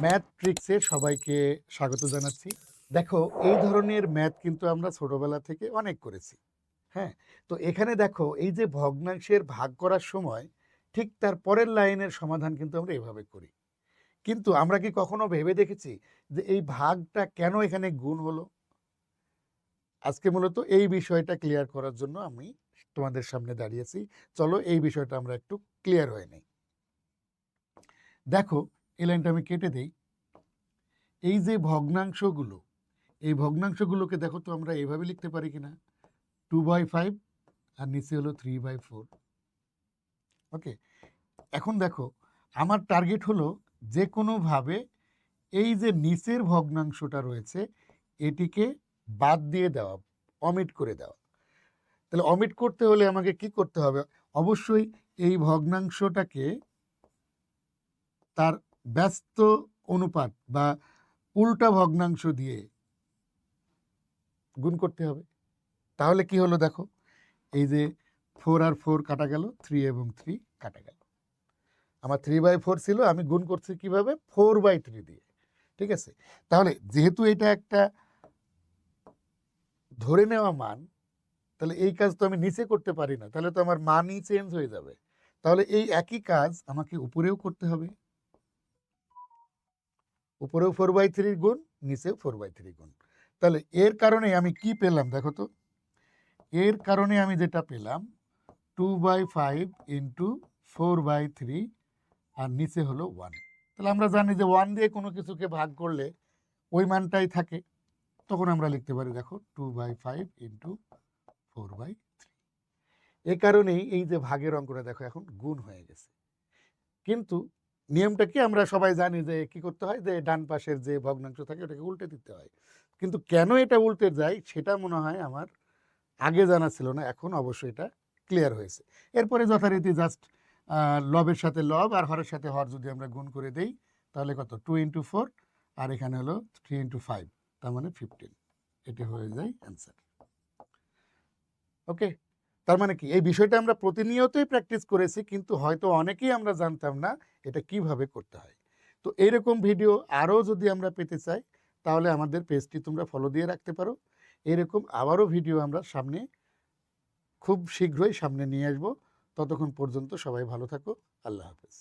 Math ট্রিক্সে সবাইকে স্বাগত জানাচ্ছি। দেখো, এই ধরনের ম্যাথ কিন্তু আমরা ছোটবেলা থেকে অনেক করেছি। হ্যাঁ? তো এখানে দেখো, এই যে ভগ্নাংশের ভাগ করার সময় ঠিক তার পরের লাইনের সমাধান কিন্তু আমরা এভাবে করি। কিন্তু আমরা কি কখনো ভেবে দেখেছি যে এই ভাগটা কেন এখানে গুণ হলো? আজকে মূলত এই বিষয়টা ক্লিয়ার করার জন্য আমি তোমাদের সামনে দাঁড়িয়েছি। চলো এই বিষয়টা আমরা একটু ক্লিয়ার হয়ে নেই। দেখো, এই লাইনটা আমি কেটে দেই। এই যে ভগ্নাংশগুলো, এই ভগ্নাংশগুলোকে দেখো তো আমরা এইভাবে লিখতে পারি কিনা, 2/5 আর নিচে হলো 3/4। ওকে, এখন দেখো, আমার টার্গেট হলো যে কোনোভাবে এই যে নিচের ভগ্নাংশটা রয়েছে এটিকে বাদ দিয়ে দেওয়া, অমিট করে দেওয়া। তাহলে অমিট করতে হলে আমাকে কি করতে হবে? অবশ্যই এই ভগ্নাংশটাকে তার ব্যস্ত অনুপাত বা উল্টা ভগ্নাংশ দিয়ে গুণ করতে হবে। তাহলে কি হলো দেখো, এই যে 4 আর 4 কাটা গেল, 3 এবং 3 কাটা গেল। আমার 3/4 ছিল, আমি গুণ করছি কিভাবে? 4/3 দিয়ে। ঠিক আছে? তাহলে যেহেতু এটা একটা ধরে নেওয়া মান, তাহলে এই কাজ তো আমি নিচে করতে পারি না, তাহলে তো আমার মানই চেঞ্জ হয়ে যাবে। তাহলে এই একই কাজ আমাকে উপরেও করতে হবে। উপরেও 4/3 গুণ, নিচেও 4/3 গুণ। তাহলে এর কারণে আমি কি পেলাম দেখো তো, এর কারণে আমি যেটা পেলাম 2/5 ইন্টু 4/3 আর নিচে হলো 1। তাহলে আমরা জানি যে 1 দিয়ে কোনো কিছুকে ভাগ করলে ওই মানটাই থাকে। তখন আমরা লিখতে পারি দেখো 2/5 ইন্টু 4/3। এ কারণেই এই যে ভাগের অঙ্কটা দেখো এখন গুণ হয়ে গেছে। কিন্তু নিয়মটা কি আমরা সবাই জানি যে কি করতে হয়, যে ডান পাশের যে ভগ্নাংশ থাকে ওটাকে উল্টে দিতে হয়। কিন্তু কেন এটা উল্টে যায় সেটা মনে হয় আমার আগে জানা ছিল না, এখন অবশ্যই এটা ক্লিয়ার হয়েছে। এরপরে যথারীতি জাস্ট লবের সাথে লব আর হরের সাথে হর যদি আমরা গুণ করে দেই, তাহলে কত? 2 ইন্টু 4 আর এখানে হলো 3 ইন্টু 5, তার মানে 15। এটি হয়ে যায় অ্যান্সার। ওকে, তার মানে কি এই বিষয়টা আমরা প্রতিনিয়তই প্র্যাকটিস করেছি, কিন্তু হয়তো অনেকেই আমরা জানতাম না এটা কিভাবে করতে হয়। তো এইরকম ভিডিও আরও যদি আমরা পেতে চাই, তাহলে আমাদের পেজটি তোমরা ফলো দিয়ে রাখতে পারো। এরকম আবারও ভিডিও আমরা সামনে খুব শীঘ্রই সামনে নিয়ে আসবো। ততক্ষণ পর্যন্ত সবাই ভালো থাকো। আল্লাহ হাফেজ।